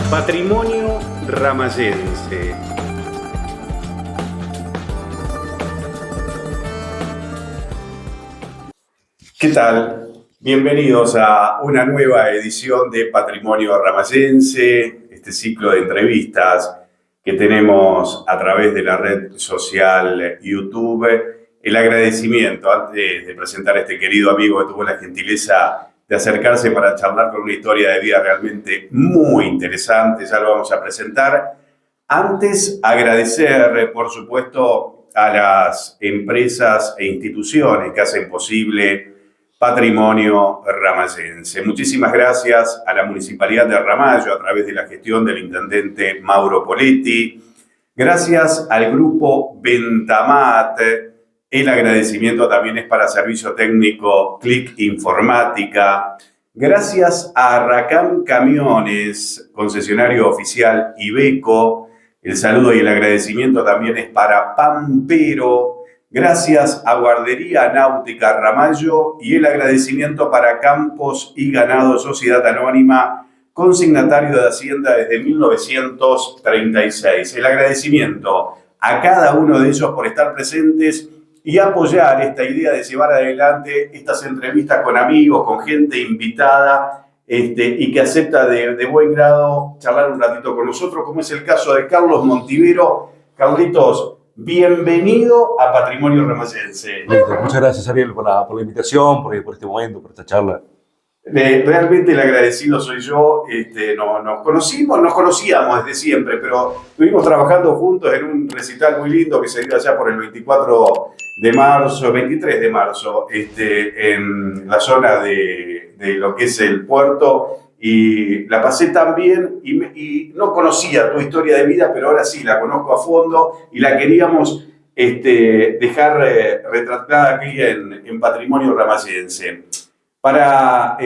Patrimonio Ramayense. ¿Qué tal? Bienvenidos a una nueva edición de Patrimonio Ramayense, este ciclo de entrevistas que tenemos a través de la red social YouTube. El agradecimiento, antes de presentar a este querido amigo que tuvo la gentileza de acercarse para charlar con una historia de vida realmente muy interesante, ya lo vamos a presentar. Antes, agradecer, por supuesto, a las empresas e instituciones que hacen posible Patrimonio Ramayense. Muchísimas gracias a la Municipalidad de Ramallo a través de la gestión del intendente Mauro Poletti. Gracias al grupo Ventamat. El agradecimiento también es para servicio técnico Click Informática. Gracias a Racam Camiones, concesionario oficial Iveco. El saludo y el agradecimiento también es para Pampero. Gracias a Guardería Náutica Ramallo y el agradecimiento para Campos y Ganado Sociedad Anónima, consignatario de Hacienda desde 1936. El agradecimiento a cada uno de ellos por estar presentes y apoyar esta idea de llevar adelante estas entrevistas con amigos, con gente invitada y que acepta de buen grado charlar un ratito con nosotros, como es el caso de Carlos Montivero. Carlitos, bienvenido a Patrimonio Ramayense. Muchas gracias, Ariel, por la invitación, por este momento, por esta charla. Realmente el agradecido soy yo. Nos conocíamos desde siempre, pero estuvimos trabajando juntos en un recital muy lindo que se dio allá por el 23 de marzo, en la zona de lo que es el puerto, y la pasé tan bien y no conocía tu historia de vida, pero ahora sí la conozco a fondo y la queríamos dejar retratada aquí en Patrimonio Ramayense. Para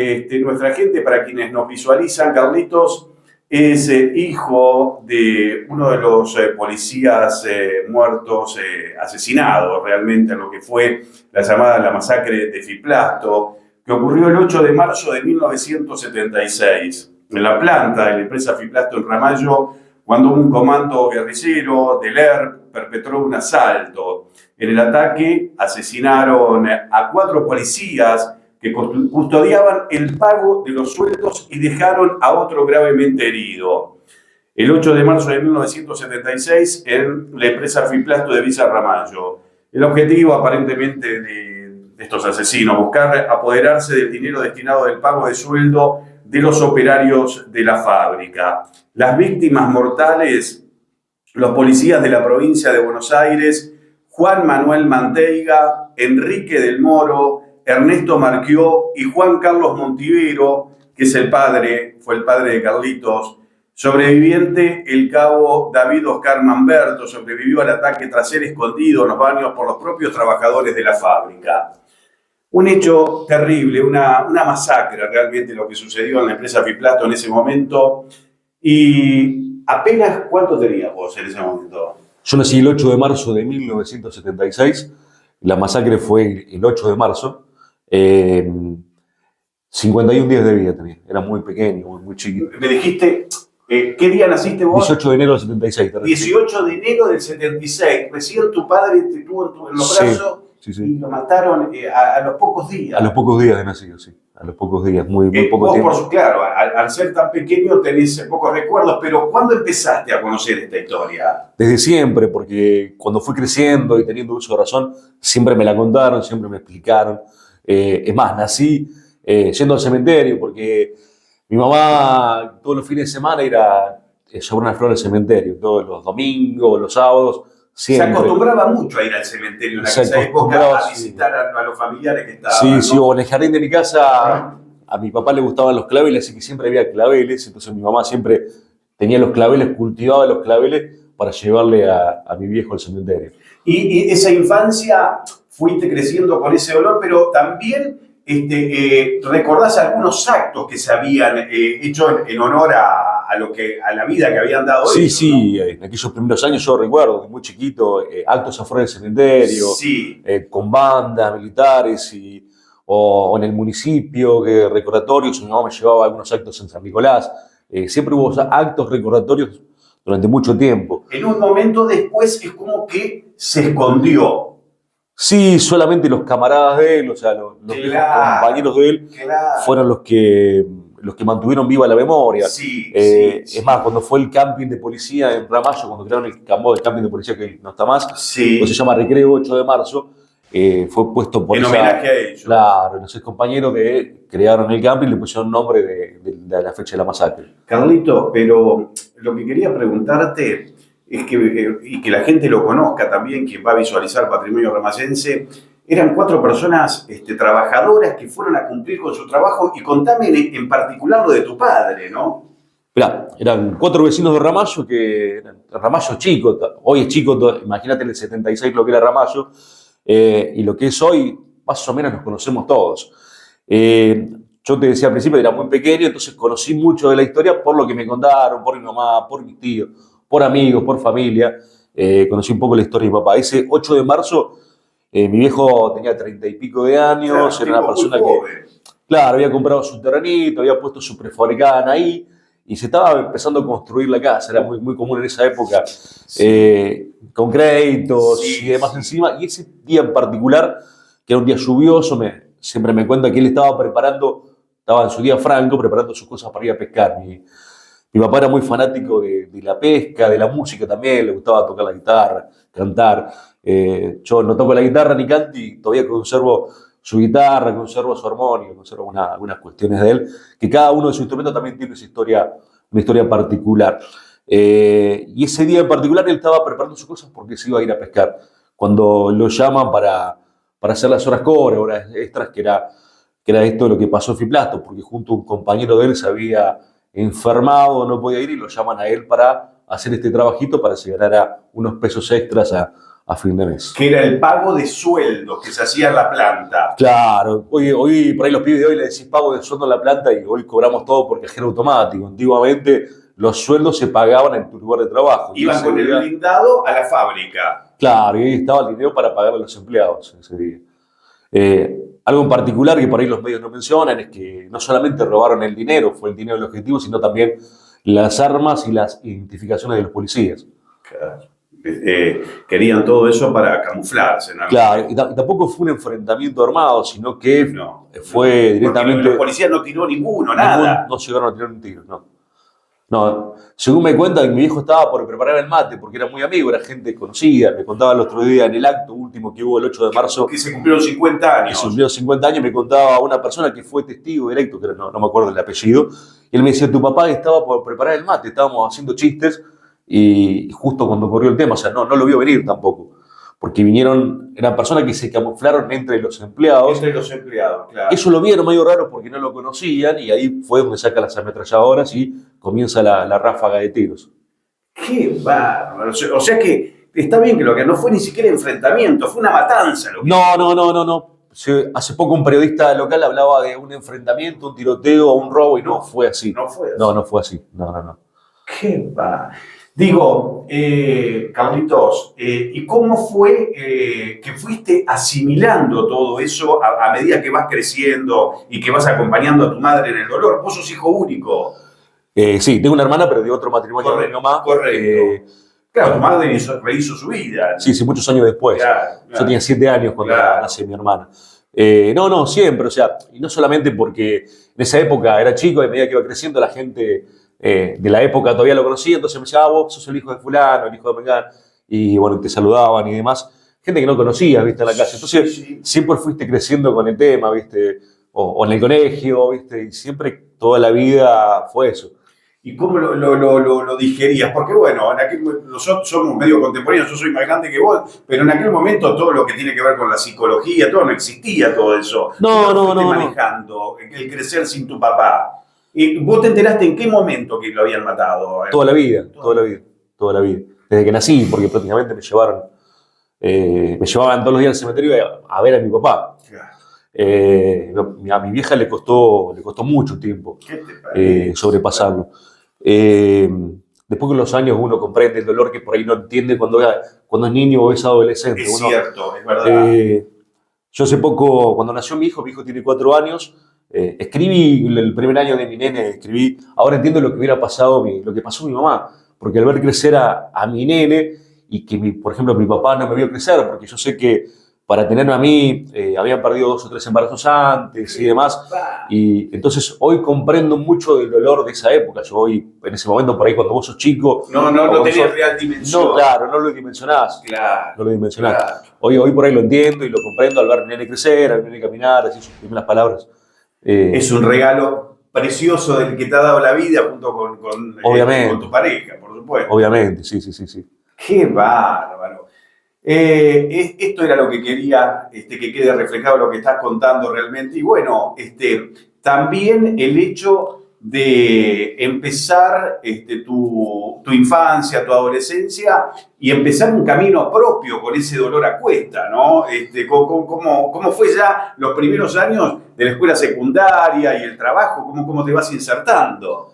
nuestra gente, para quienes nos visualizan, Carlitos es hijo de uno de los policías muertos, asesinados realmente en lo que fue la masacre de Fiplasto, que ocurrió el 8 de marzo de 1976 en la planta de la empresa Fiplasto en Ramallo, cuando un comando guerrillero del ERP perpetró un asalto. En el ataque asesinaron a 4 policías que custodiaban el pago de los sueldos y dejaron a otro gravemente herido. El 8 de marzo de 1976 en la empresa Fiplasto de Villa Ramallo. El objetivo aparentemente de estos asesinos, buscar apoderarse del dinero destinado del pago de sueldo de los operarios de la fábrica. Las víctimas mortales, los policías de la provincia de Buenos Aires, Juan Manuel Manteiga, Enrique del Moro, Ernesto Marquió y Juan Carlos Montivero, que fue el padre de Carlitos. Sobreviviente, el cabo David Oscar Mamberto, sobrevivió al ataque tras ser escondido en los baños por los propios trabajadores de la fábrica. Un hecho terrible, una masacre realmente lo que sucedió en la empresa Fiplasto en ese momento. Y apenas, ¿cuánto tenías vos en ese momento? Yo nací el 8 de marzo de 1976, la masacre fue el 8 de marzo, 51 días de vida tenía, era muy pequeño, muy chiquito. Me dijiste, ¿qué día naciste vos? 18 de enero del 76. 18 de enero del 76, recién tu padre te tuvo en los brazos. Sí. Y lo mataron a los pocos días. A los pocos días de nacido, sí. A los pocos días, muy poco vos, tiempo. Claro, al ser tan pequeño tenés pocos recuerdos, pero ¿cuándo empezaste a conocer esta historia? Desde siempre, porque cuando fui creciendo y teniendo uso de razón, siempre me la contaron, siempre me explicaron. Es más, nací yendo al cementerio, porque mi mamá todos los fines de semana iba a llevar una flor al cementerio, todos los domingos, los sábados. Siempre. Se acostumbraba mucho a ir al cementerio en aquella época a visitar a los familiares que estaban. Sí, ¿no? sí, o en el jardín de mi casa a mi papá le gustaban los claveles, así que siempre había claveles, entonces mi mamá siempre tenía los claveles, cultivaba los claveles para llevarle a mi viejo al cementerio. Y esa infancia fuiste creciendo con ese olor, pero también recordás algunos actos que se habían hecho en honor a la vida que habían dado Sí, ellos, sí, ¿no? En aquellos primeros años yo recuerdo, de muy chiquito, actos afuera del cementerio, sí. Con bandas militares o en el municipio, recordatorios. Mi mamá me llevaba a algunos actos en San Nicolás, Siempre hubo actos recordatorios durante mucho tiempo. En un momento después es como que se escondió. Sí, solamente los camaradas de él, o sea, los viejos compañeros de él, fueron los que mantuvieron viva la memoria. Sí, es más, cuando fue el camping de policía en Ramallo, cuando crearon el camping de policía que no está más, que se llama Recreo 8 de marzo, fue puesto por en homenaje a ellos. Claro, los compañeros que crearon el camping le pusieron nombre de la fecha de la masacre. Carlito, pero lo que quería preguntarte es que, y que la gente lo conozca también, quien va a visualizar Patrimonio Ramayense, eran 4 personas trabajadoras que fueron a cumplir con su trabajo, y contame en particular lo de tu padre, ¿no? Mirá, eran 4 vecinos de Ramallo, Ramallo chico, hoy es chico, imagínate en el 76 lo que era Ramallo, y lo que es hoy, más o menos nos conocemos todos. Yo te decía al principio, era muy pequeño, entonces conocí mucho de la historia por lo que me contaron, por mi mamá, por mis tíos, por amigos, por familia. Conocí un poco la historia de mi papá. Ese 8 de marzo, mi viejo tenía 30 y pico de años, Claro, era una persona que, claro, había comprado su terrenito, había puesto su prefabricada ahí, y se estaba empezando a construir la casa. Era muy, muy común en esa época, con créditos y demás encima. Y ese día en particular, que era un día lluvioso, siempre me cuenta que él estaba en su día franco, preparando sus cosas para ir a pescar. Mi papá era muy fanático de la pesca, de la música también, le gustaba tocar la guitarra, cantar. Yo no toco la guitarra ni canto, y todavía conservo su guitarra, conservo su armónico, conservo algunas cuestiones de él, que cada uno de sus instrumentos también tiene una historia particular. Y ese día en particular él estaba preparando sus cosas porque se iba a ir a pescar. Cuando lo llaman para hacer las horas core, horas extras, que era esto lo que pasó en Fiplasto, porque junto a un compañero de él se había enfermado, no podía ir, y lo llaman a él para hacer este trabajito para que se ganara unos pesos extras a fin de mes. Que era el pago de sueldos que se hacía en la planta. Claro, hoy por ahí los pibes de hoy le decís pago de sueldo en la planta, y hoy cobramos todo por cajero automático. Antiguamente los sueldos se pagaban en tu lugar de trabajo. Iban con el blindado a la fábrica. Claro, y ahí estaba el dinero para pagar a los empleados ese día. Algo en particular que por ahí los medios no mencionan es que no solamente robaron el dinero, fue el dinero el objetivo, sino también las armas y las identificaciones de los policías. Claro. Querían todo eso para camuflarse, ¿no? Claro, y tampoco fue un enfrentamiento armado, sino que fue directamente... Los policías no tiró nada. No llegaron a tirar un tiro, no, según me cuentan, mi viejo estaba por preparar el mate porque era muy amigo, era gente conocida. Me contaba el otro día en el acto último que hubo el 8 de marzo. Que se cumplieron 50 años. Que se cumplieron 50 años, me contaba una persona que fue testigo directo, que no me acuerdo el apellido, y él me decía: tu papá estaba por preparar el mate, estábamos haciendo chistes, y justo cuando ocurrió el tema, o sea, no lo vio venir tampoco. Porque eran personas que se camuflaron entre los empleados. Entre los empleados, claro. Eso lo vieron medio raro porque no lo conocían, y ahí fue donde saca las ametralladoras y comienza la ráfaga de tiros. ¡Qué bárbaro! O sea que está bien que lo que no fue ni siquiera enfrentamiento, fue una matanza. No. Hace poco un periodista local hablaba de un enfrentamiento, un tiroteo, un robo, y no fue así. No fue así. No fue así. No. ¡Qué bárbaro! Digo, Carlitos, ¿y cómo fue que fuiste asimilando todo eso a medida que vas creciendo y que vas acompañando a tu madre en el dolor? Vos sos hijo único. Sí, tengo una hermana, pero de otro matrimonio de mi mamá. Correcto. Claro, tu madre rehizo su vida. Sí, muchos años después. Claro. Yo tenía 7 años cuando nace mi hermana. No, siempre, o sea, y no solamente porque en esa época era chico, y a medida que iba creciendo la gente de la época todavía lo conocía, entonces me decía: vos sos el hijo de fulano, el hijo de Mengán, y bueno, te saludaban y demás. Gente que no conocías, viste, en la calle. Entonces siempre fuiste creciendo con el tema, viste, o en el colegio, viste, y siempre, toda la vida fue eso. ¿Y cómo lo digerías? Porque bueno, nosotros somos medio contemporáneos, yo soy más grande que vos, pero en aquel momento todo lo que tiene que ver con la psicología, todo no existía, todo eso. No. Manejando el crecer sin tu papá. ¿Y vos te enteraste en qué momento que lo habían matado? Toda la vida. Desde que nací, porque prácticamente me llevaban todos los días al cementerio a ver a mi papá. A mi vieja le costó mucho tiempo sobrepasarlo. Después con los años uno comprende el dolor que por ahí no entiende cuando es niño o es adolescente. Es cierto, es verdad. Yo hace poco, cuando nació mi hijo tiene 4 años, Escribí el primer año de mi nene, escribí, ahora entiendo lo que hubiera pasado, lo que pasó mi mamá, porque al ver crecer a mi nene y que, por ejemplo, mi papá no me vio crecer, porque yo sé que para tenerme a mí habían perdido 2 o 3 embarazos antes y demás, y entonces hoy comprendo mucho del dolor de esa época. Yo hoy, en ese momento, por ahí cuando vos sos chico... No tenías real dimensión. No, claro, no lo dimensionás. Claro. No lo dimensionás. Claro. Hoy por ahí lo entiendo y lo comprendo al ver a mi nene crecer, al nene caminar, así sus primeras palabras. Es un regalo precioso del que te ha dado la vida junto con tu pareja, por supuesto. Obviamente, sí. ¡Qué bárbaro! Esto era lo que quería que quede reflejado lo que estás contando realmente. Y bueno, también el hecho de empezar tu infancia, tu adolescencia y empezar un camino propio con ese dolor a cuesta, ¿no? ¿Cómo fue ya los primeros años de la escuela secundaria y el trabajo? ¿Cómo te vas insertando?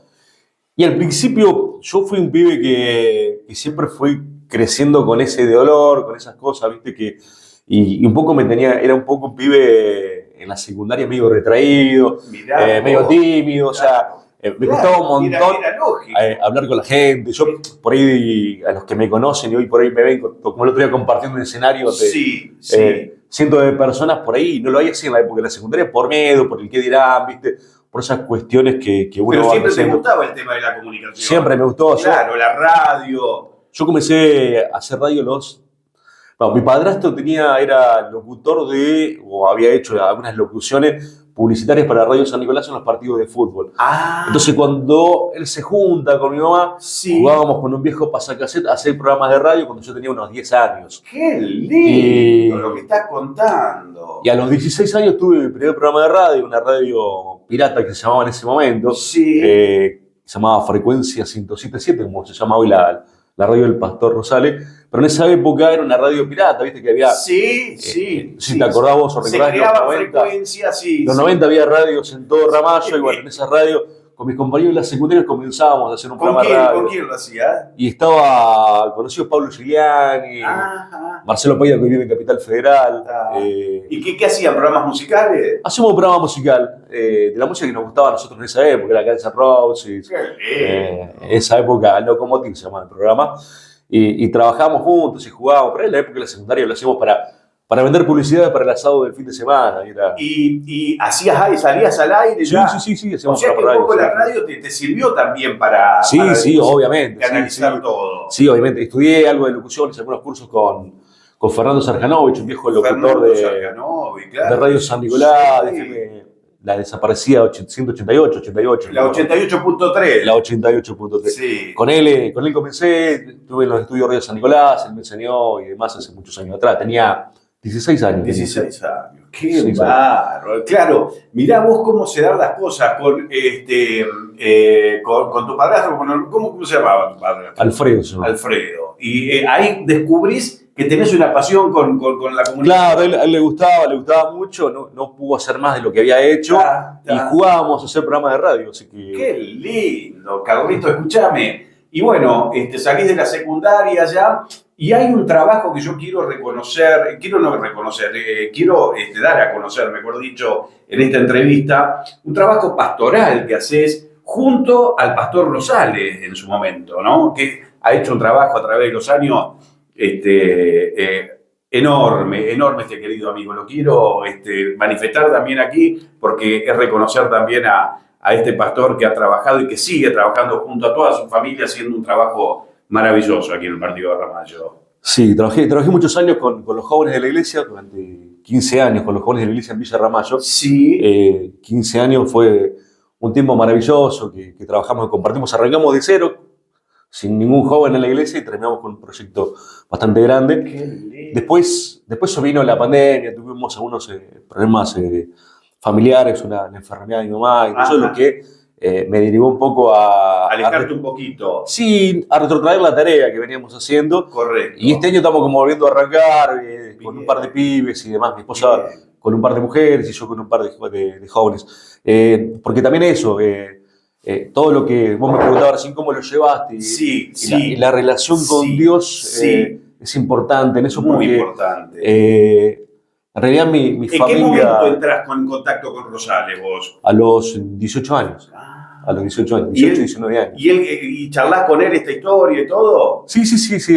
Y al principio yo fui un pibe que siempre fui creciendo con ese dolor, con esas cosas, ¿viste? Y un poco era un poco un pibe en la secundaria medio retraído, medio tímido, o sea, me costaba un montón hablar con la gente. Yo, por ahí, a los que me conocen y hoy por ahí me ven, como el otro día compartiendo un escenario cientos de personas por ahí, no lo hay así en la época de la secundaria, por miedo, por el qué dirán, ¿viste? Por esas cuestiones que uno Pero va siempre haciendo. te gustaba el tema de la comunicación. Siempre me gustó. Claro, la radio. Yo comencé a hacer radio mi padrastro era locutor o había hecho algunas locuciones publicitarias para Radio San Nicolás en los partidos de fútbol. Entonces cuando él se junta con mi mamá, jugábamos con un viejo pasacassette a hacer programas de radio cuando yo tenía unos 10 años. ¡Qué lindo lo que estás contando! Y a los 16 años tuve mi primer programa de radio, una radio pirata que se llamaba en ese momento. Se llamaba Frecuencia 107.7, como se llama hoy la radio del Pastor Rosales. Pero en esa época era una radio pirata, ¿viste? Que había... si te acordás vos o recordás, se creaban frecuencias, los 90 había radios en todo Ramallo, y bueno, en esa radio, con mis compañeros de la secundaria comenzábamos a hacer un programa de radio. ¿Con quién lo hacía? Y conocido Pablo Giuliani, Marcelo Paida, que vive en Capital Federal. ¿Y qué hacían? ¿Programas musicales? Hacíamos un programa musical de la música que nos gustaba a nosotros en esa época, era Guns N' Roses. En esa época, Locomotive se llamaba el programa. Y trabajábamos juntos y jugábamos, pero en la época de la secundaria lo hacíamos para vender publicidad para el asado del fin de semana. ¿Y salías al aire? Sí. O sea que un poco la radio te sirvió también para obviamente. Analizar todo. Sí, obviamente. Estudié algo de locución, hice algunos cursos con Fernando Sarjanovich, un viejo locutor de Radio San Nicolás, la desaparecida 188. La 88.3. La 88.3. Sí. Con él comencé, estuve en los estudios Radio San Nicolás, él me enseñó y demás hace muchos años atrás. Tenía 16 años. 16 años. Qué bárbaro. Claro, mirá vos cómo se dan las cosas con tu padrastro. ¿Cómo se llamaba tu padrastro? Alfredo. Alfredo. Y ahí descubrís que tenés una pasión con la comunicación. Claro, a él le gustaba mucho, no pudo hacer más de lo que había hecho y jugábamos a hacer programas de radio. Así que... ¡Qué lindo, Carlito! Escúchame. Y bueno, salís de la secundaria ya y hay un trabajo que yo quiero dar a conocer, mejor dicho, en esta entrevista, un trabajo pastoral que haces junto al pastor Rosales en su momento, ¿no? Que ha hecho un trabajo a través de los años enorme este querido amigo. Lo quiero manifestar también aquí porque es reconocer también a este pastor que ha trabajado y que sigue trabajando junto a toda su familia haciendo un trabajo maravilloso aquí en el partido de Ramallo. Sí, trabajé muchos años con los jóvenes de la iglesia, durante 15 años con los jóvenes de la iglesia en Villa Ramallo. Sí. 15 años fue un tiempo maravilloso que trabajamos y compartimos. Arrancamos de cero, sin ningún joven en la iglesia y terminamos con un proyecto bastante grande. Después vino la pandemia, tuvimos algunos problemas familiares, una enfermedad de mi mamá, y eso es lo que me derivó un poco a... Alejarte un poquito. Sí, a retrotraer la tarea que veníamos haciendo. Correcto. Y este año estamos como volviendo a arrancar con un par de pibes y demás. Mi esposa con un par de mujeres y yo con un par de jóvenes. Porque también eso... todo lo que vos me preguntabas recién, cómo lo llevaste y la relación con Dios es importante en eso. Muy importante. En realidad mi ¿En qué momento familia entras en contacto con Rosales vos? a los 18 años, a los 18 años, 18, 19 años. ¿Y charlás con él esta historia y todo? Sí,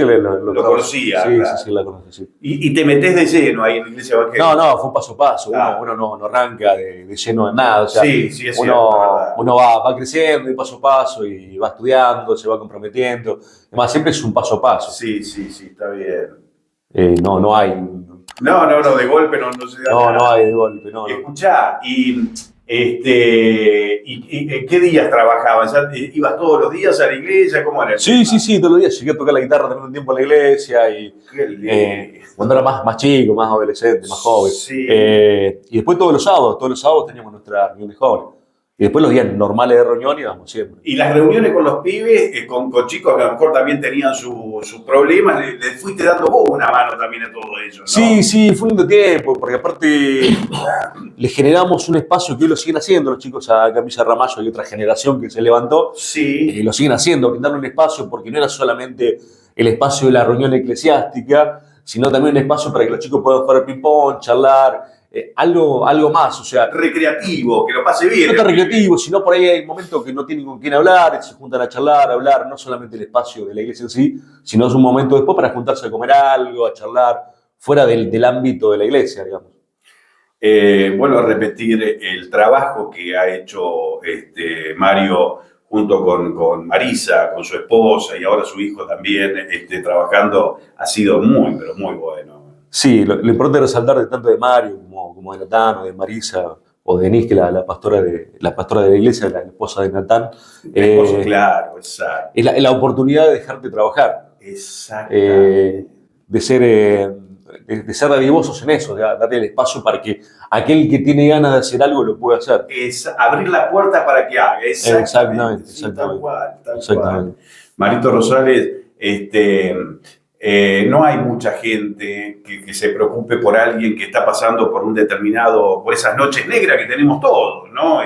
Lo conocía, Sí, claro. sí, la conocí, sí. Y te metés de lleno ahí en la iglesia evangélica. No, fue un paso a paso. Claro. Uno no arranca de lleno de nada. O sea, Sí, es cierto, verdad. uno va creciendo de paso a paso y va estudiando, se va comprometiendo. Además, siempre es un paso a paso. Sí, está bien. No hay. No, de golpe no se da nada. No hay de golpe, no. Escuchá, ¿qué días trabajabas? ¿Ibas todos los días a la iglesia? ¿Cómo era? Sí, todos los días llegué a tocar la guitarra también un tiempo en la iglesia y Qué lindo. cuando era más chico, más adolescente, más joven. Sí. Y después todos los sábados teníamos nuestra reunión de jóvenes. Y después los días normales de reunión íbamos siempre. Y las reuniones con los pibes, con chicos que a lo mejor también tenían sus problemas, le fuiste dando vos una mano también a todo eso, ¿no? Sí, fue un lindo tiempo, porque aparte le generamos un espacio que hoy lo siguen haciendo los chicos acá en Villa Ramallo y otra generación que se levantó. Sí. Lo siguen haciendo, brindarle un espacio, porque no era solamente el espacio de la reunión eclesiástica, sino también un espacio para que los chicos puedan jugar al ping-pong, charlar, algo más, o sea... Recreativo, que lo pase bien. No tan recreativo, sino por ahí hay momentos que no tienen con quién hablar, se juntan a charlar, no solamente el espacio de la iglesia en sí, sino es un momento después para juntarse a comer algo, a charlar, fuera del ámbito de la iglesia, digamos. Vuelvo a repetir el trabajo que ha hecho Mario junto con Marisa, con su esposa y ahora su hijo también, trabajando, ha sido muy, pero muy bueno. Sí, lo importante es resaltar de tanto de Mario como de Natán o de Marisa o de Denise, que la pastora de la iglesia, la esposa de Natán. Claro, exacto. Es la oportunidad de dejarte trabajar. Exacto. De ser dadivosos en eso, de darle el espacio para que aquel que tiene ganas de hacer algo lo pueda hacer. Es abrir la puerta para que haga. Exactamente. Sí, tal cual. Marito Rosales, no hay mucha gente que se preocupe por alguien que está pasando por por esas noches negras que tenemos todos, ¿no?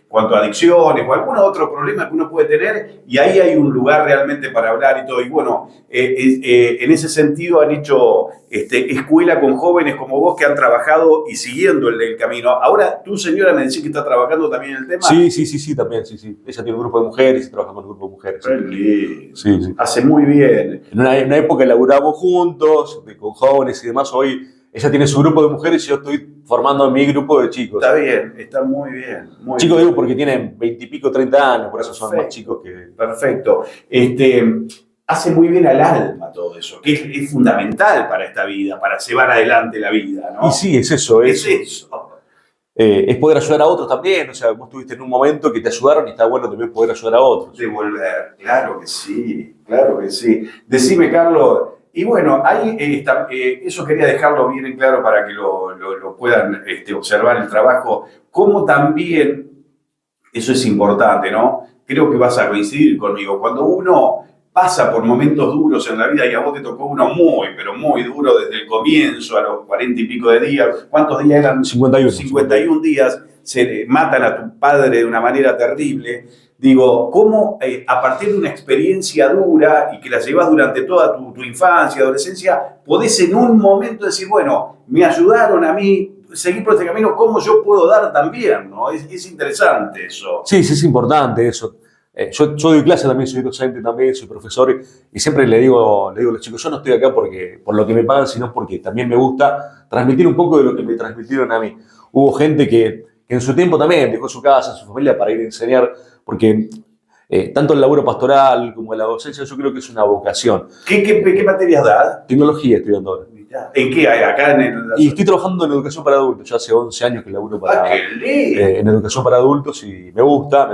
Cuanto a adicciones o algún otro problema que uno puede tener, y ahí hay un lugar realmente para hablar y todo. Y bueno, en ese sentido han hecho escuela con jóvenes como vos que han trabajado y siguiendo el camino. Ahora, tu señora me decís que está trabajando también en el tema. Sí, también, sí. Ella tiene un grupo de mujeres y trabaja con un grupo de mujeres. Sí. Hace muy bien. En una época laburamos juntos, con jóvenes y demás. Hoy ella tiene su grupo de mujeres y yo estoy formando mi grupo de chicos. Está bien, está muy bien. Chicos digo porque tienen 20 y pico, 30 años, por eso son más chicos que... Perfecto. Hace muy bien al alma todo eso, que es fundamental para esta vida, para llevar adelante la vida, ¿no? Y sí, es eso. Es eso. Es poder ayudar a otros también, o sea, vos estuviste en un momento que te ayudaron y está bueno también poder ayudar a otros. Devolver, claro que sí. Decime, Carlos, y bueno, ahí eso quería dejarlo bien en claro para que lo puedan observar el trabajo, como también, eso es importante, ¿no? Creo que vas a coincidir conmigo, cuando uno pasa por momentos duros en la vida, y a vos te tocó uno muy, pero muy duro desde el comienzo, a los 40 y pico de días. ¿Cuántos días eran? 51 días. Se matan a tu padre de una manera terrible. Digo, ¿cómo a partir de una experiencia dura y que la llevas durante toda tu infancia, adolescencia, podés en un momento decir, bueno, me ayudaron a mí, seguir por este camino, ¿cómo yo puedo dar también? ¿No? Es interesante eso. Sí, es importante eso. Yo doy clase también, soy docente también, soy profesor y siempre le digo a los chicos, yo no estoy acá por lo que me pagan, sino porque también me gusta transmitir un poco de lo que me transmitieron a mí. Hubo gente que en su tiempo también dejó su casa, su familia para ir a enseñar, porque tanto el laburo pastoral como la docencia yo creo que es una vocación. ¿Qué materias das? Tecnología estoy dando ahora. ¿En qué hay? Acá Y estoy trabajando en educación para adultos, ya hace 11 años que laburo en educación para adultos y me gusta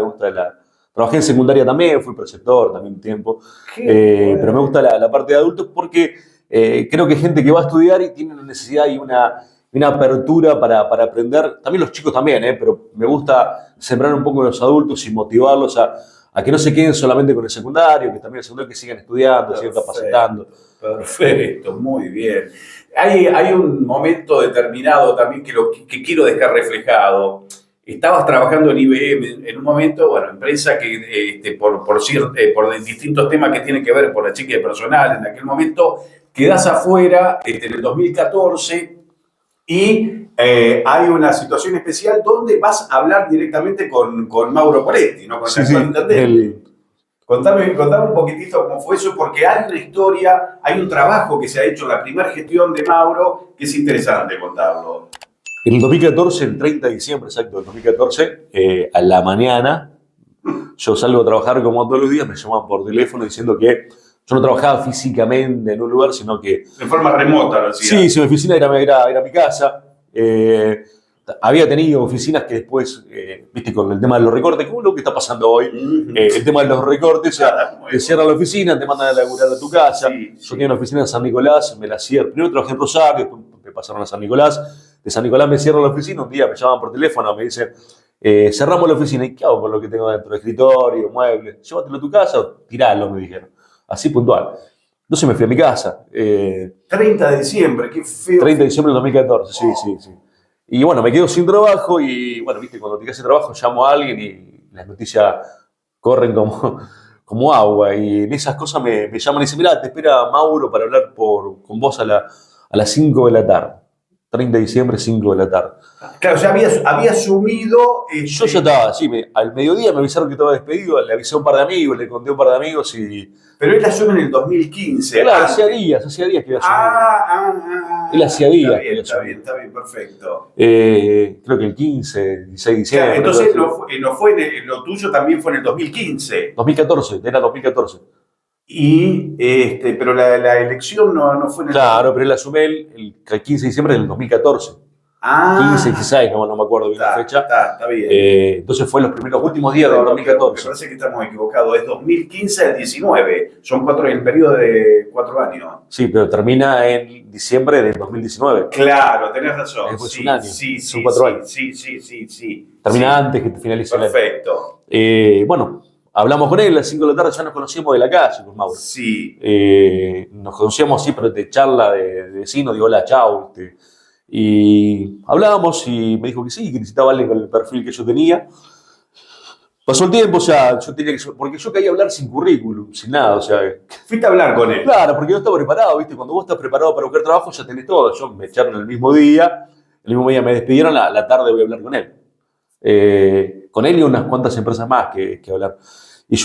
Trabajé en secundaria también, fui preceptor también un tiempo, pero me gusta la parte de adultos porque creo que hay gente que va a estudiar y tiene una necesidad y una apertura para aprender, también los chicos también, pero me gusta sembrar un poco en los adultos y motivarlos a que no se queden solamente con el secundario, que también el secundario que sigan estudiando, sigan capacitando. Perfecto, muy bien. Hay un momento determinado también que quiero dejar reflejado. Estabas trabajando en IBM en un momento, bueno, empresa que por distintos temas que tienen que ver por la chequera de personal, en aquel momento quedás afuera en el 2014 Y hay una situación especial donde vas a hablar directamente con Mauro Poletti, ¿no? Con el actual intendente. Contame un poquitito cómo fue eso, porque hay una historia, hay un trabajo que se ha hecho en la primera gestión de Mauro que es interesante contarlo. En el 2014, el 30 de diciembre, exacto, del 2014, a la mañana, yo salgo a trabajar como todos los días, me llaman por teléfono diciendo que yo no trabajaba físicamente en un lugar, sino que... De forma remota, lo hacía. Sí, mi oficina era mi casa. Había tenido oficinas que después, viste, con el tema de los recortes, como lo que está pasando hoy, el tema de los recortes, o sea, te cierran la oficina, te mandan a laburar a tu casa. Yo tenía una oficina en San Nicolás, me la cierran. Primero trabajé en Rosario, después me pasaron a San Nicolás. De San Nicolás me cierran la oficina, un día me llaman por teléfono, me dicen, cerramos la oficina, ¿y qué hago con lo que tengo dentro? Escritorio, muebles, llévatelo a tu casa o tiralo, me dijeron. Así puntual. Entonces me fui a mi casa. 30 de diciembre, qué feo. 30 de diciembre del 2014, sí. Y bueno, me quedo sin trabajo y bueno, viste, cuando te quedas sin trabajo llamo a alguien y las noticias corren como agua. Y en esas cosas me llaman y dicen, mirá, te espera Mauro para hablar con vos a las 5 de la tarde. 30 de diciembre, 5 de la tarde. Claro, ya había asumido... Yo ya estaba, sí, al mediodía me avisaron que estaba despedido, le avisé a un par de amigos, le conté a un par de amigos y... Pero él asume en el 2015. Claro, hacía días que había asumido. Él hacía días. Está bien, perfecto. Creo que el 15, 16 de diciembre. Claro, entonces lo tuyo también fue en el 2015. 2014, era 2014. Pero la elección no fue en el... Claro, pero él asume el 15 de diciembre del 2014. 15, 16, no me acuerdo bien la fecha. Está bien. Entonces fue los últimos días del 2014. Me parece que estamos equivocados. Es 2015 al 19. Son el periodo de 4 años. Sí, pero termina en diciembre del 2019. Claro, tenés razón. Es un año. Son 4 años. Sí. Termina antes que finalice el año. Perfecto. Bueno, hablamos con él a las 5 de la tarde, ya nos conocíamos de la calle con Mauro. Sí. Nos conocíamos así, pero de charla de vecino, digo, hola, chau. Y hablábamos y me dijo que sí, que necesitaba alguien con el perfil que yo tenía. Pasó el tiempo, o sea, yo tenía que... Porque yo quería hablar sin currículum, sin nada, o sea... Fuiste a hablar con él. Claro, porque yo estaba preparado, ¿viste? Cuando vos estás preparado para buscar trabajo ya tenés todo. Yo me echaron el mismo día me despidieron, la tarde voy a hablar con él. Con él y unas cuantas empresas más que hablar. Y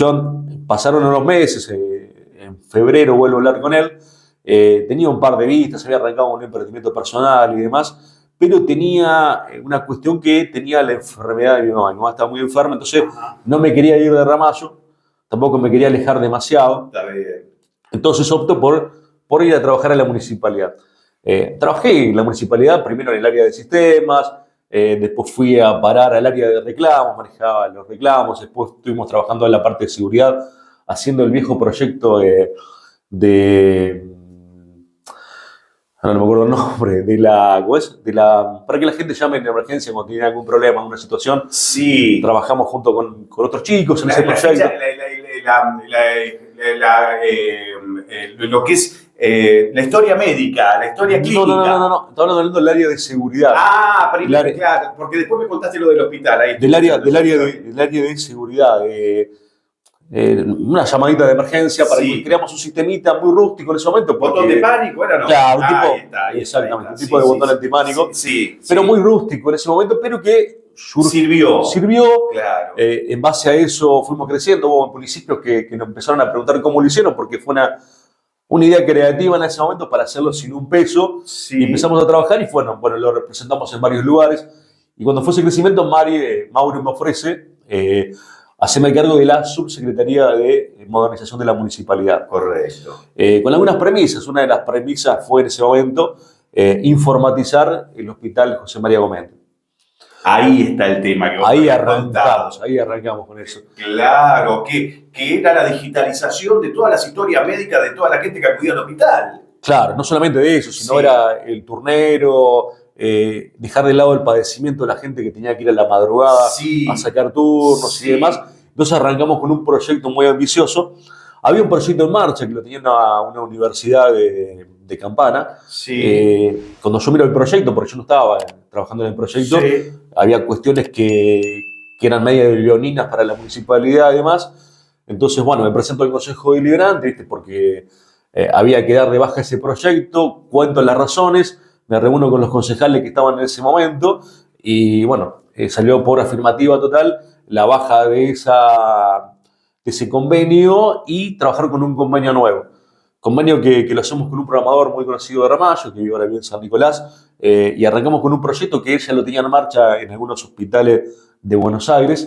pasaron unos meses, en febrero vuelvo a hablar con él. Tenía un par de vistas, había arrancado un emprendimiento personal y demás, pero tenía una cuestión que tenía la enfermedad de mi mamá. Mi mamá estaba muy enferma, entonces no me quería ir de Ramallo, tampoco me quería alejar demasiado. Está bien. Entonces opto por ir a trabajar a la municipalidad. Trabajé en la municipalidad, primero en el área de sistemas, después fui a parar al área de reclamos, manejaba los reclamos, después estuvimos trabajando en la parte de seguridad, haciendo el viejo proyecto ahora no me acuerdo el nombre, para que la gente llame en emergencia cuando tiene algún problema, alguna situación. Sí. Trabajamos junto con otros chicos en ese proyecto. Lo que es la historia médica, la historia clínica. No, estaba hablando del área de seguridad. Primero, claro, porque después me contaste lo del hospital. Ahí del área de seguridad. Una llamadita de emergencia para que creamos un sistemita muy rústico en ese momento. ¿Botón de pánico era no? Claro, un tipo de botón antipánico. Pero muy rústico en ese momento, pero que sirvió. Claro. En base a eso fuimos creciendo. Hubo municipios que nos empezaron a preguntar cómo lo hicieron, porque fue una idea creativa en ese momento para hacerlo sin un peso. Y empezamos a trabajar y bueno, lo representamos en varios lugares. Y cuando fue ese crecimiento, Mauro me ofrece hacerme cargo de la subsecretaría de modernización de la municipalidad. Correcto. Con algunas premisas. Una de las premisas fue en ese momento informatizar el hospital José María Gómez. Ahí está el tema que vos ahí arrancamos con eso. Claro, que era la digitalización de todas las historias médicas de toda la gente que acudía al hospital. Claro, no solamente de eso, sino era el turnero, dejar de lado el padecimiento de la gente que tenía que ir a la madrugada a sacar turnos y demás. Entonces arrancamos con un proyecto muy ambicioso. Había un proyecto en marcha que lo tenía una universidad de Campana. Cuando yo miro el proyecto, porque yo no estaba trabajando en el proyecto, había cuestiones que eran medio leoninas para la municipalidad y demás. Entonces, bueno, me presento al Consejo Deliberante, ¿viste? Porque había que dar de baja ese proyecto, cuento las razones, me reúno con los concejales que estaban en ese momento y bueno, salió por afirmativa total la baja de ese convenio y trabajar con un convenio nuevo. Convenio que lo hacemos con un programador muy conocido de Ramallo, que vive ahora bien en San Nicolás, y arrancamos con un proyecto que él ya lo tenía en marcha en algunos hospitales de Buenos Aires,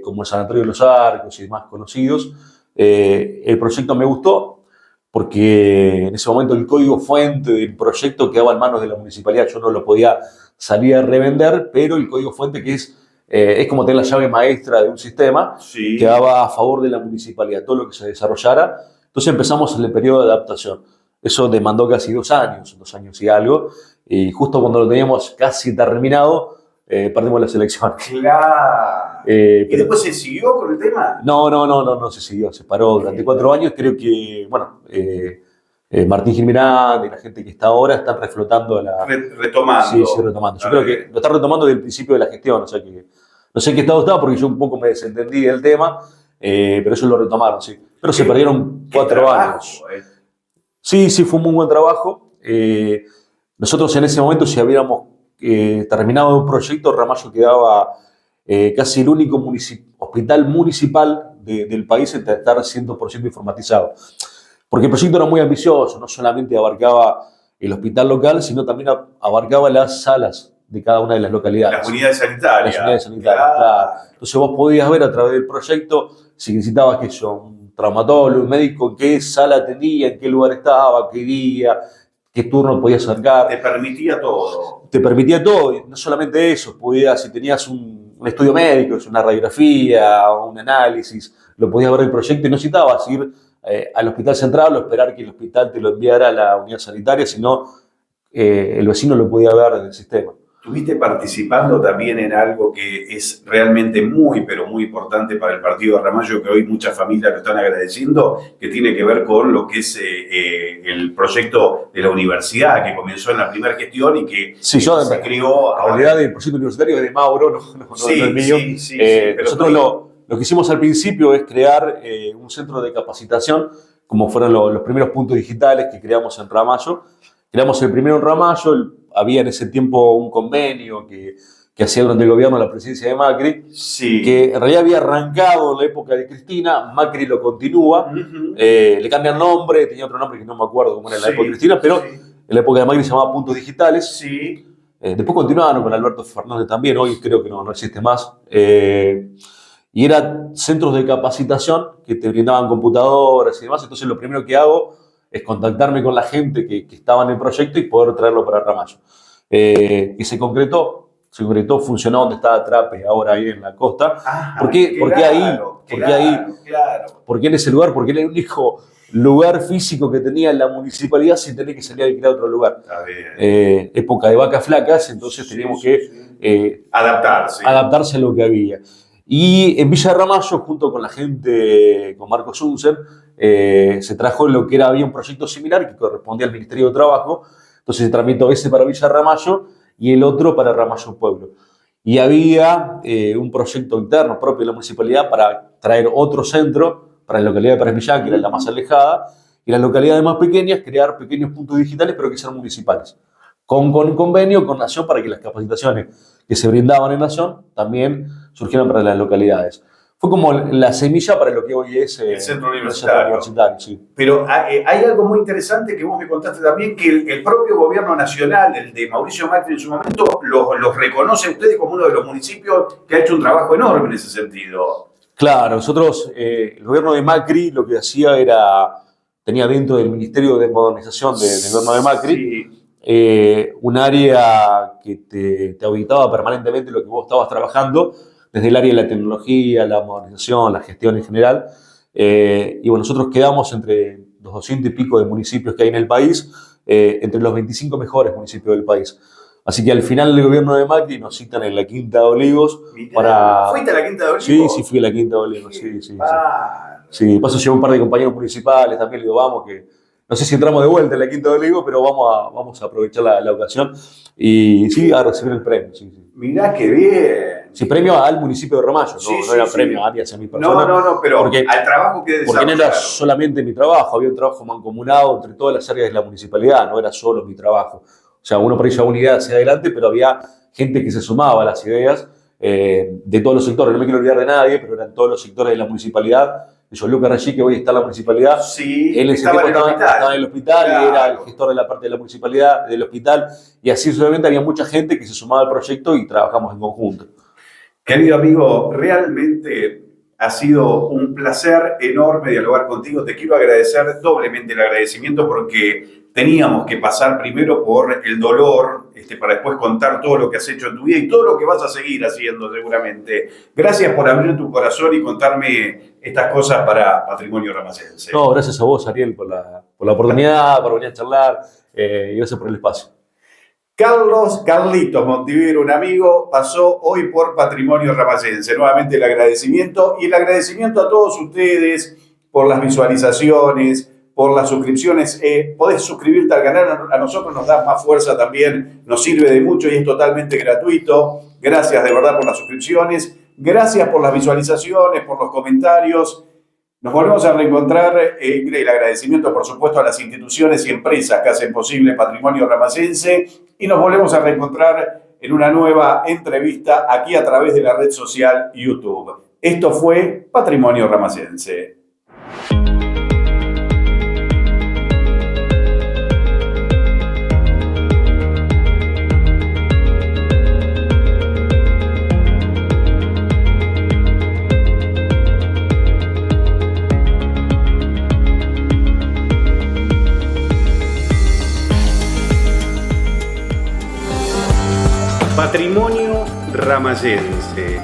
como el Sanatorio de los Arcos y demás conocidos. El proyecto me gustó porque en ese momento el código fuente del proyecto quedaba en manos de la municipalidad, yo no lo podía salir a revender, pero el código fuente, que es como tener la llave maestra de un sistema, Sí. quedaba a favor de la municipalidad, todo lo que se desarrollara. Entonces empezamos el periodo de adaptación. Eso demandó casi 2 años, 2 años y algo, y justo cuando lo teníamos casi terminado, perdimos las elecciones. Claro. ¿Y Pero después se siguió con el tema? no se siguió, se paró durante 4 años. Creo que, bueno, Martín Gilmirán y la gente que está ahora están reflotando Retomando. Sí, retomando. Yo creo que lo está retomando desde el principio de la gestión, o sea que no sé en qué estado estaba porque yo un poco me desentendí del tema, pero ellos lo retomaron, sí. Pero se perdieron 4 años. Sí, fue un muy buen trabajo. Nosotros en ese momento, si hubiéramos terminado un proyecto, Ramallo quedaba casi el único hospital municipal del país en estar 100% informatizado. Porque el proyecto era muy ambicioso, no solamente abarcaba el hospital local, sino también abarcaba las salas de cada una de las localidades. Las unidades sanitarias. Las unidades sanitarias, claro. Entonces vos podías ver a través del proyecto si necesitabas que yo, un traumatólogo, un médico, qué sala atendía, en qué lugar estaba, qué día, qué turno podías acercar. Te permitía todo. Te permitía todo, y no solamente eso, podías, si tenías un estudio médico, una radiografía, un análisis, lo podías ver en el proyecto y no necesitabas ir al hospital central o esperar que el hospital te lo enviara a la unidad sanitaria, sino el vecino lo podía ver en el sistema. Estuviste participando también en algo que es realmente muy, pero muy importante para el partido de Ramallo, que hoy muchas familias lo están agradeciendo, que tiene que ver con lo que es el proyecto de la universidad, que comenzó en la primera gestión y que se creó. En realidad, el proyecto universitario es de Mauro, no es mío. Pero nosotros lo que hicimos al principio es crear un centro de capacitación, como fueron los primeros puntos digitales que creamos en Ramallo. Creamos el primero en Ramallo, había en ese tiempo un convenio que hacía durante el gobierno la presidencia de Macri, que en realidad había arrancado en la época de Cristina. Macri lo continúa, le cambia el nombre, tenía otro nombre que no me acuerdo cómo era en la época de Cristina, pero en la época de Macri se llamaba Puntos Digitales. Después continuaron con Alberto Fernández también, hoy creo que no existe más. Y eran centros de capacitación que te brindaban computadoras y demás. Entonces lo primero que hago es contactarme con la gente que estaba en el proyecto y poder traerlo para Ramallo. Que se concretó, funcionó donde estaba Trape, ahora ahí en la costa. ¿Por qué ahí? ¿Por qué en ese lugar? Porque era el único lugar físico que tenía la municipalidad sin tener que salir a alquilar otro lugar. Época de vacas flacas, entonces teníamos que adaptarse a lo que había. Y en Villa Ramallo, junto con la gente, con Marcos Unser, se trajo lo que había un proyecto similar que correspondía al Ministerio de Trabajo. Entonces se tramitó ese para Villa Ramallo y el otro para Ramallo Pueblo. Y había un proyecto interno propio de la municipalidad para traer otro centro para la localidad de Párez Millán, que era la más alejada, y las localidades más pequeñas, crear pequeños puntos digitales, pero que sean municipales. Con convenio con Nación para que las capacitaciones que se brindaban en Nación también surgieran para las localidades. Fue como la semilla para lo que hoy es el centro universitario. Sí. Pero hay algo muy interesante que vos me contaste también, que el propio gobierno nacional, el de Mauricio Macri en su momento, los reconoce a ustedes como uno de los municipios que ha hecho un trabajo enorme en ese sentido. Claro, nosotros, el gobierno de Macri lo que hacía tenía dentro del Ministerio de Modernización del gobierno de Macri un área que te auditaba permanentemente lo que vos estabas trabajando, desde el área de la tecnología, la modernización, la gestión en general. Y bueno, nosotros quedamos entre los 200 y pico de municipios que hay en el país, entre los 25 mejores municipios del país. Así que al final del gobierno de Macri nos citan en la Quinta de Olivos. ¿Fuiste a la Quinta de Olivos? Sí, fui a la Quinta de Olivos. Sí, de paso llevo un par de compañeros municipales también, le digo, vamos, que no sé si entramos de vuelta en la Quinta de Olivos, pero vamos a aprovechar la ocasión y sí, a recibir el premio. Sí. Mirá qué bien. Sí, premio al municipio de Ramallo, no era premio hacia mi persona. No, pero porque, al trabajo que porque no era solamente mi trabajo, había un trabajo mancomunado entre todas las áreas de la municipalidad, no era solo mi trabajo. O sea, uno por ahí llevaba una idea hacia adelante, pero había gente que se sumaba a las ideas de todos los sectores. No me quiero olvidar de nadie, pero eran todos los sectores de la municipalidad. Yo, Luca Reggi, que hoy está en la municipalidad, Sí, él en ese estaba tiempo en el hospital. estaba en el hospital, Claro. y era el gestor de la parte de la municipalidad, del hospital, y así sucesivamente había mucha gente que se sumaba al proyecto y trabajamos en conjunto. Querido amigo, realmente ha sido un placer enorme dialogar contigo. Te quiero agradecer doblemente el agradecimiento porque teníamos que pasar primero por el dolor para después contar todo lo que has hecho en tu vida y todo lo que vas a seguir haciendo seguramente. Gracias por abrir tu corazón y contarme estas cosas para Patrimonio Ramacense. No, gracias a vos, Ariel, por la oportunidad, por venir a charlar, y gracias por el espacio. Carlitos Montivero, un amigo, pasó hoy por Patrimonio Ramacense. Nuevamente el agradecimiento y el agradecimiento a todos ustedes por las visualizaciones, por las suscripciones. Podés suscribirte al canal, a nosotros nos da más fuerza también, nos sirve de mucho y es totalmente gratuito. Gracias de verdad por las suscripciones, gracias por las visualizaciones, por los comentarios. Nos volvemos a reencontrar. El agradecimiento, por supuesto, a las instituciones y empresas que hacen posible Patrimonio Ramacense. Y nos volvemos a reencontrar en una nueva entrevista aquí a través de la red social YouTube. Esto fue Patrimonio Ramacense. Patrimonio Ramacense.